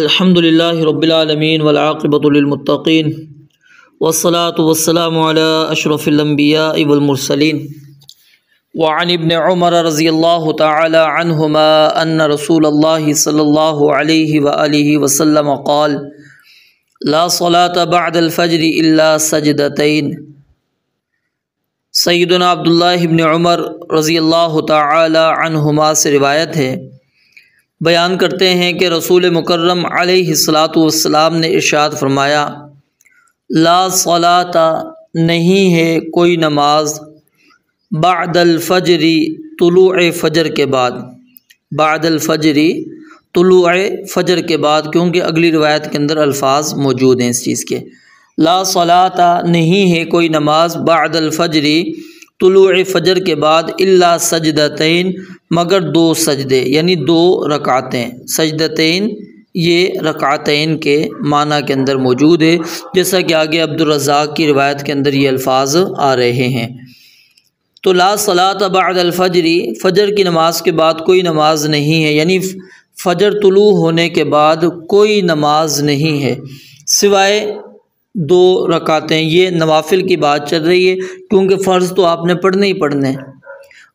الحمد للہ رب العالمین والعاقبۃ للمتقین والصلاة والسلام علی اشرف الانبیاء والمرسلین وعن ابن عمر رضی اللہ تعالی عنہما ان رسول اللہ صلی اللہ علیہ وآلہ وسلم قال لا صلاة بعد الفجر الا سجدتین۔ سیدنا عبداللہ ابن عمر رضی اللہ تعالی عنہما سے روایت ہے، بیان کرتے ہیں کہ رسول مکرم علیہ الصلاۃ والسلام نے ارشاد فرمایا، لا صلاۃ نہیں ہے کوئی نماز بعد الفجر طلوع فجر کے بعد، بعد الفجر طلوع فجر کے بعد، کیونکہ اگلی روایت کے اندر الفاظ موجود ہیں اس چیز کے۔ لا صلاۃ نہیں ہے کوئی نماز بعد الفجر طلوع فجر کے بعد الا سجدتین مگر دو سجدے، یعنی دو رکعتیں۔ سجدتین یہ رکعتین کے معنی کے اندر موجود ہے، جیسا کہ آگے عبدالرزاق کی روایت کے اندر یہ الفاظ آ رہے ہیں۔ تو لا صلاۃ بعد الفجر، فجر کی نماز کے بعد کوئی نماز نہیں ہے، یعنی فجر طلوع ہونے کے بعد کوئی نماز نہیں ہے سوائے دو رکعتیں۔ یہ نوافل کی بات چل رہی ہے، کیونکہ فرض تو آپ نے پڑھنے ہی پڑھنے۔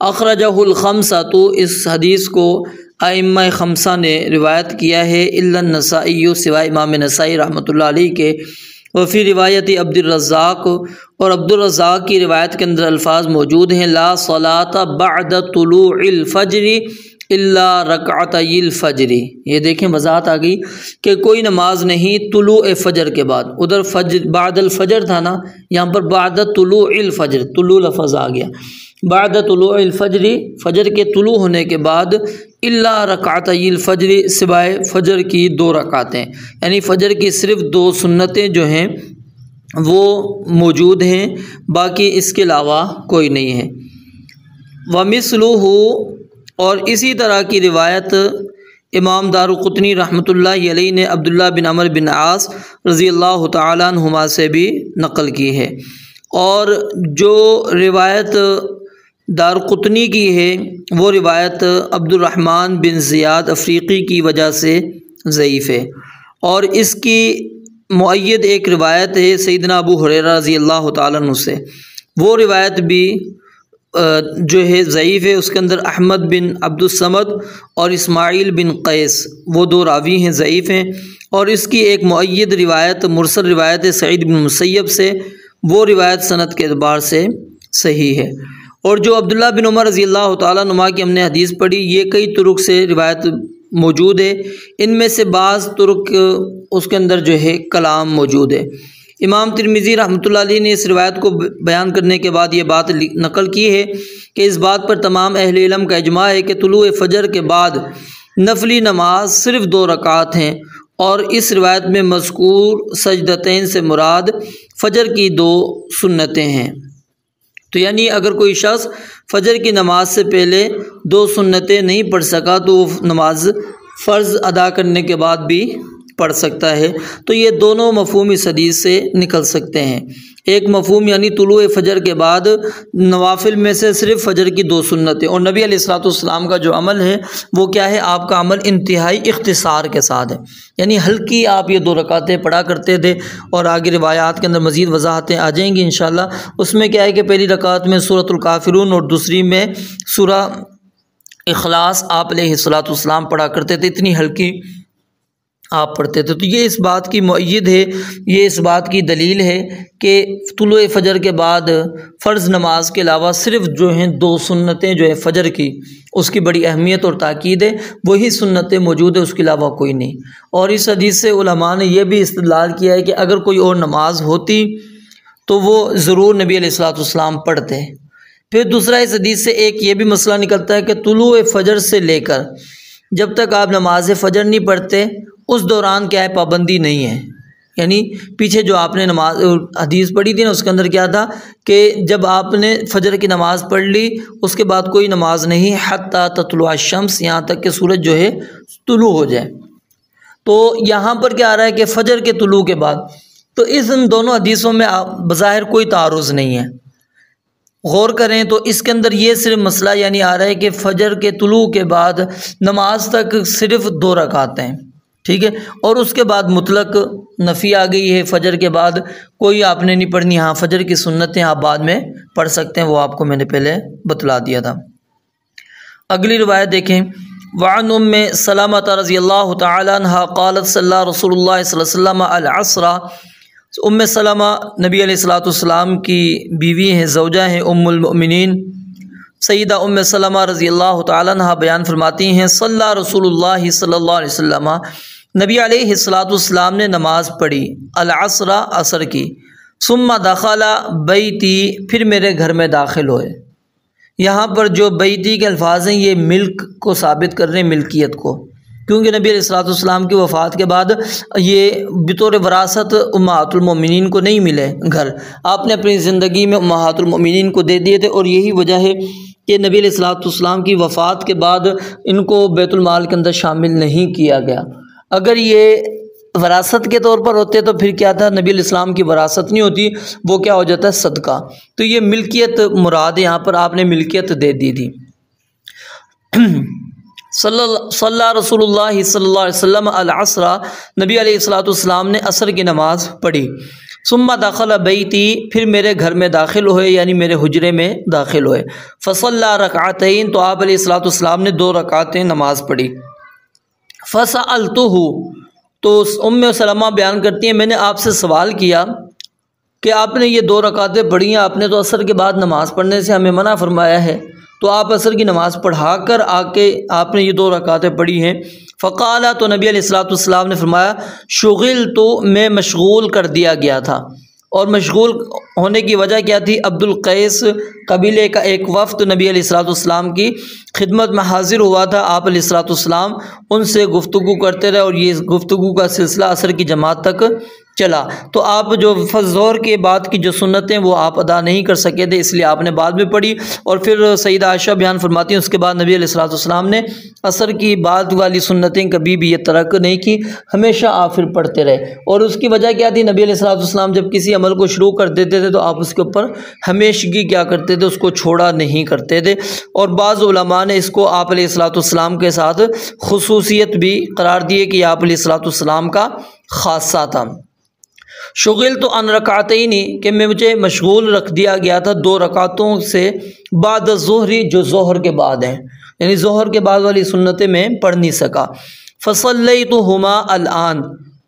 اخرجہ الخمسہ، تو اس حدیث کو ائمہ خمسہ نے روایت کیا ہے، الا النسائی، سوائے امام نسائی رحمۃ اللہ علیہ کے۔ وفی روایت عبدالرزاق، اور عبدالرزاق کی روایت کے اندر الفاظ موجود ہیں، لا صلاۃ بعد طلوع الفجر الا رکعتی الفجر۔ یہ دیکھیں وضاحت آ گئی کہ کوئی نماز نہیں طلوع فجر کے بعد، ادھر فجر بعد الفجر تھا نا، یہاں پر بعد طلوع الفجر، طلوع لفظ آ گیا، بعد طلوع الفجر، فجر کے طلوع ہونے کے بعد، الا رکعتی الفجر، سوائے فجر کی دو رکعتیں، یعنی فجر کی صرف دو سنتیں جو ہیں وہ موجود ہیں، باقی اس کے علاوہ کوئی نہیں ہے۔ ومثلہ، اور اسی طرح کی روایت امام دارقطنی رحمۃ اللہ علیہ نے عبداللہ بن عمر بن عاص رضی اللہ تعالیٰ عنہما سے بھی نقل کی ہے، اور جو روایت دارقطنی کی ہے وہ روایت عبد الرحمن بن زیاد افریقی کی وجہ سے ضعیف ہے، اور اس کی مؤید ایک روایت ہے سیدنا ابو ہریرہ رضی اللہ تعالیٰ عنہ سے، وہ روایت بھی جو ہے ضعیف ہے، اس کے اندر احمد بن عبد الصمد اور اسماعیل بن قیس وہ دو راوی ہیں، ضعیف ہیں، اور اس کی ایک مؤید روایت مرسل روایت سعید بن مسیب سے، وہ روایت سند کے اعتبار سے صحیح ہے۔ اور جو عبداللہ بن عمر رضی اللہ تعالیٰ عنہ کی ہم نے حدیث پڑھی، یہ کئی طرق سے روایت موجود ہے، ان میں سے بعض طرق اس کے اندر جو ہے کلام موجود ہے۔ امام ترمذی رحمۃ اللہ علیہ نے اس روایت کو بیان کرنے کے بعد یہ بات نقل کی ہے کہ اس بات پر تمام اہل علم کا اجماع ہے کہ طلوع فجر کے بعد نفلی نماز صرف دو رکعت ہیں، اور اس روایت میں مذکور سجدتین سے مراد فجر کی دو سنتیں ہیں۔ تو یعنی اگر کوئی شخص فجر کی نماز سے پہلے دو سنتیں نہیں پڑھ سکا تو وہ نماز فرض ادا کرنے کے بعد بھی پڑھ سکتا ہے۔ تو یہ دونوں مفہوم اس حدیث سے نکل سکتے ہیں۔ ایک مفہوم یعنی طلوع فجر کے بعد نوافل میں سے صرف فجر کی دو سنتیں، اور نبی علیہ الصلوۃ والسلام کا جو عمل ہے وہ کیا ہے، آپ کا عمل انتہائی اختصار کے ساتھ ہے، یعنی ہلکی آپ یہ دو رکعتیں پڑھا کرتے تھے، اور آگے روایات کے اندر مزید وضاحتیں آ جائیں گی انشاءاللہ۔ اس میں کیا ہے کہ پہلی رکعت میں سورۃ الکافرون اور دوسری میں سورہ اخلاص آپ علیہ الصلوۃ والسلام پڑھا کرتے تھے، اتنی ہلکی آپ پڑھتے تھے۔ تو یہ اس بات کی مؤید ہے، یہ اس بات کی دلیل ہے کہ طلوع فجر کے بعد فرض نماز کے علاوہ صرف جو ہیں دو سنتیں جو ہے فجر کی، اس کی بڑی اہمیت اور تاکید ہے، وہی سنتیں موجود ہے، اس کے علاوہ کوئی نہیں۔ اور اس حدیث سے علماء نے یہ بھی استدلال کیا ہے کہ اگر کوئی اور نماز ہوتی تو وہ ضرور نبی علیہ الصلوۃ والسلام پڑھتے۔ پھر دوسرا اس حدیث سے ایک یہ بھی مسئلہ نکلتا ہے کہ طلوع فجر سے لے کر جب تک آپ نماز فجر نہیں پڑھتے اس دوران کیا ہے، پابندی نہیں ہے، یعنی پیچھے جو آپ نے نماز حدیث پڑھی تھی نا، اس کے اندر کیا تھا کہ جب آپ نے فجر کی نماز پڑھ لی اس کے بعد کوئی نماز نہیں، حتی تطلع الشمس، یہاں تک کہ سورج جو ہے طلوع ہو جائے۔ تو یہاں پر کیا آ رہا ہے کہ فجر کے طلوع کے بعد، تو ان دونوں حدیثوں میں بظاہر کوئی تعارض نہیں ہے۔ غور کریں تو اس کے اندر یہ صرف مسئلہ یعنی آ رہا ہے کہ فجر کے طلوع کے بعد نماز تک صرف 2 رکعتیں، ٹھیک ہے، اور اس کے بعد مطلق نفی آ گئی ہے، فجر کے بعد کوئی آپ نے نہیں پڑھنی۔ ہاں فجر کی سنتیں آپ بعد میں پڑھ سکتے ہیں، وہ آپ کو میں نے پہلے بتلا دیا تھا۔ اگلی روایت دیکھیں، وعن ام سلمۃ رضی اللہ تعالی عنہا قالت صلی رسول اللہ صلی اللہ علیہ وسلم العصر۔ ام سلمہ نبی علیہ الصلوۃ والسلام کی بیوی ہیں، زوجہ ہیں، ام المؤمنین سیدہ ام سلمہ رضی اللہ تعالی عنہ بیان فرماتی ہیں، صلی رسول اللہ صلی اللہ علیہ وسلم، نبی علیہ الصلوۃ والسلام نے نماز پڑھی، العصر عصر کی، ثم دخل بیتی، پھر میرے گھر میں داخل ہوئے۔ یہاں پر جو بیتی کے الفاظ ہیں یہ ملک کو ثابت کر رہے ہیں، ملکیت کو، کیونکہ نبی علیہ الصلوۃ والسلام کی وفات کے بعد یہ بطور وراثت امہات المومنین کو نہیں ملے گھر، آپ نے اپنی زندگی میں امہات المومنین کو دے دیے تھے، اور یہی وجہ ہے کہ نبی علیہ الصلوۃ والسلام کی وفات کے بعد ان کو بیت المال کے اندر شامل نہیں کیا گیا۔ اگر یہ وراثت کے طور پر ہوتے تو پھر کیا تھا، نبی علیہ السلام کی وراثت نہیں ہوتی، وہ کیا ہو جاتا ہے، صدقہ۔ تو یہ ملکیت مراد، یہاں پر آپ نے ملکیت دے دی تھی۔ صلی رسول اللہ صلی اللہ علیہ وسلم العصر، نبی علیہ الصلوۃ والسلام نے عصر کی نماز پڑھی، ثم دخل بیتی، پھر میرے گھر میں داخل ہوئے، یعنی میرے حجرے میں داخل ہوئے، فصلی رکعتین، تو آپ علیہ الصلوۃ والسلام نے 2 رکعتیں نماز پڑھی، فسألتہ، تو ام سلمہ بیان کرتی ہیں میں نے آپ سے سوال کیا کہ آپ نے یہ 2 رکعتیں پڑھی ہیں، آپ نے تو عصر کے بعد نماز پڑھنے سے ہمیں منع فرمایا ہے، تو آپ عصر کی نماز پڑھا کر آ کے آپ نے یہ 2 رکعتیں پڑھی ہیں۔ فقال، تو نبی علیہ الصلوۃ والسلام نے فرمایا، شغلت، میں مشغول کر دیا گیا تھا، اور مشغول ہونے کی وجہ کیا تھی، عبد القیس قبیلے کا ایک وفد نبی علیہ الصلوۃ والسلام کی خدمت میں حاضر ہوا تھا، آپ علیہ الصلوۃ والسلام ان سے گفتگو کرتے رہے، اور یہ گفتگو کا سلسلہ عصر کی جماعت تک چلا، تو آپ جو ظہر کے بعد کی جو سنتیں وہ آپ ادا نہیں کر سکے تھے، اس لیے آپ نے بعد میں پڑھی۔ اور پھر سیدہ عائشہ بیان فرماتی ہیں اس کے بعد نبی علیہ الصلوۃ والسلام نے عصر کی بعد والی سنتیں کبھی بھی یہ ترک نہیں کی، ہمیشہ آپ پھر پڑھتے رہے، اور اس کی وجہ کیا تھی، نبی علیہ الصلوۃ والسلام جب کسی عمل کو شروع کر دیتے تھے تو آپ اس کے اوپر ہمیشگی کیا کرتے تھے، اس کو چھوڑا نہیں کرتے تھے، اور بعض علماء نے اس کو آپ علیہ الصلوۃ والسلام کے ساتھ خصوصیت بھی قرار دیے کہ یہ آپ علیہ الصلوۃ والسلام کا خاصہ تھا۔ شغلت عن رکعتین، کہ مجھے مشغول رکھ دیا گیا تھا 2 رکعتوں سے، بعد الظہر، جو ظہر کے بعد ہیں، یعنی ظہر کے بعد والی سنتیں میں پڑھ نہیں سکا، فصلیتہما الآن،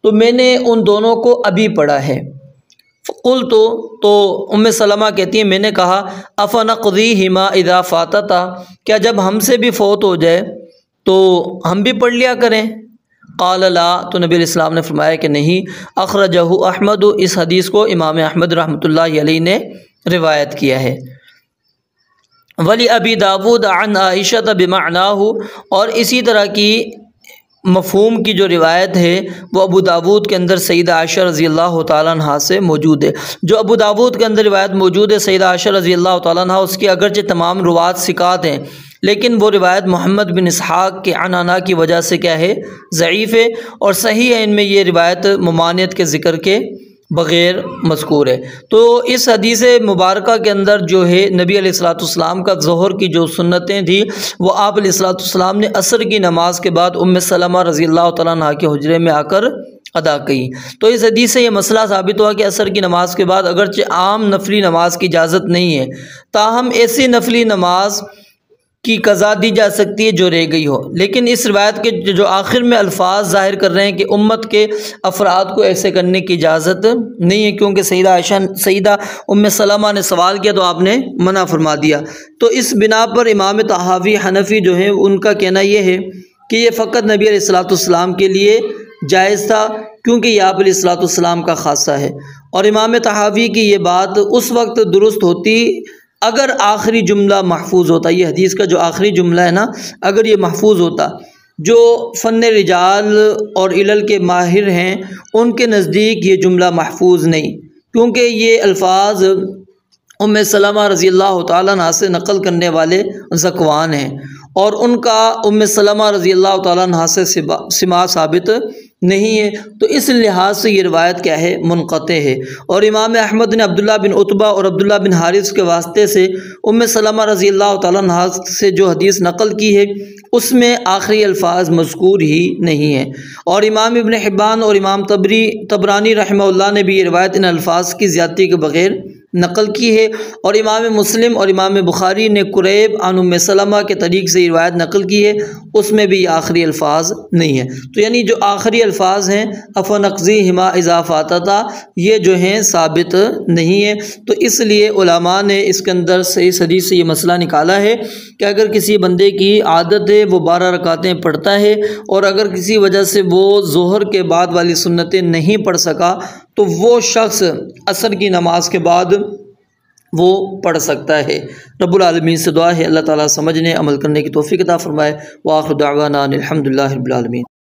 تو میں نے ان دونوں کو ابھی پڑھا ہے، قلت، تو ام سلمہ کہتی ہیں میں نے کہا، افنقضیہما اذا فاتتا، کیا جب ہم سے بھی فوت ہو جائے تو ہم بھی پڑھ لیا کریں؟ قال لا، تو نبی علیہ السلام نے فرمایا کہ نہیں، اخرجہ احمد، اس حدیث کو امام احمد رحمۃ اللہ علیہ نے روایت کیا ہے۔ ولی ابی داود عن عائشہ بمعناہ، اور اسی طرح کی مفہوم کی جو روایت ہے وہ ابو داود کے اندر سیدہ عائشہ رضی اللہ تعالیٰ عنہ سے موجود ہے۔ جو ابو داود کے اندر روایت موجود ہے سیدہ عائشہ رضی اللہ تعالیٰ عنہ، اس کی اگرچہ تمام روات ثقات ہیں، لیکن وہ روایت محمد بن اسحاق کے عنعنہ کی وجہ سے کیا ہے، ضعیف ہے، اور صحیح ہے ان میں یہ روایت ممانعت کے ذکر کے بغیر مذکور ہے۔ تو اس حدیث مبارکہ کے اندر جو ہے نبی علیہ الصلوۃ والسلام کا ظہر کی جو سنتیں تھیں وہ آپ علیہ الصلوۃ والسلام نے عصر کی نماز کے بعد ام سلمہ رضی اللہ تعالیٰ عنہ کے حجرے میں آ کر ادا کی۔ تو اس حدیث سے یہ مسئلہ ثابت ہوا کہ عصر کی نماز کے بعد اگرچہ عام نفلی نماز کی اجازت نہیں ہے، تاہم ایسی نفلی نماز کی قضا دی جا سکتی ہے جو رہ گئی ہو، لیکن اس روایت کے جو آخر میں الفاظ ظاہر کر رہے ہیں کہ امت کے افراد کو ایسے کرنے کی اجازت نہیں ہے، کیونکہ سیدہ ام سلمہ نے سوال کیا تو آپ نے منع فرما دیا۔ تو اس بنا پر امام طحاوی حنفی جو ہیں ان کا کہنا یہ ہے کہ یہ فقط نبی علیہ الصلوۃ والسلام کے لیے جائز تھا، کیونکہ یہ آپ علیہ الصلوۃ والسلام کا خاصہ ہے، اور امام طحاوی کی یہ بات اس وقت درست ہوتی اگر آخری جملہ محفوظ ہوتا، یہ حدیث کا جو آخری جملہ ہے نا، اگر یہ محفوظ ہوتا، جو فن رجال اور علل کے ماہر ہیں ان کے نزدیک یہ جملہ محفوظ نہیں، کیونکہ یہ الفاظ ام سلمہ رضی اللہ تعالیٰ عنہ سے نقل کرنے والے ذکوان ہیں، اور ان کا ام سلمہ رضی اللہ تعالیٰ عنہ سے سماع ثابت نہیں ہے، تو اس لحاظ سے یہ روایت کیا ہے؟ منقطع ہے۔ اور امام احمد نے عبداللہ بن عتبہ اور عبداللہ بن حارث کے واسطے سے ام سلمہ رضی اللہ تعالیٰ عنہا سے جو حدیث نقل کی ہے اس میں آخری الفاظ مذکور ہی نہیں ہیں۔ اور امام ابن حبان اور امام طبرانی رحمہ اللہ نے بھی یہ روایت ان الفاظ کی زیادتی کے بغیر نقل کی ہے، اور امام مسلم اور امام بخاری نے قریب عن ام سلمہ کے طریق سے یہ روایت نقل کی ہے، اس میں بھی یہ آخری الفاظ نہیں ہیں۔ تو یعنی جو آخری الفاظ ہیں افنقضیہما اذا فاتتا، یہ جو ہیں ثابت نہیں ہے۔ تو اس لیے علماء نے اس کے اندر صحیح حدیث سے یہ مسئلہ نکالا ہے کہ اگر کسی بندے کی عادت ہے وہ 12 رکعتیں پڑھتا ہے، اور اگر کسی وجہ سے وہ ظہر کے بعد والی سنتیں نہیں پڑھ سکا تو وہ شخص عصر کی نماز کے بعد وہ پڑھ سکتا ہے۔ رب العالمین سے دعا ہے اللہ تعالیٰ سمجھنے عمل کرنے کی توفیق عطا فرمائے۔ وآخر دعوانا الحمدللہ رب العالمین۔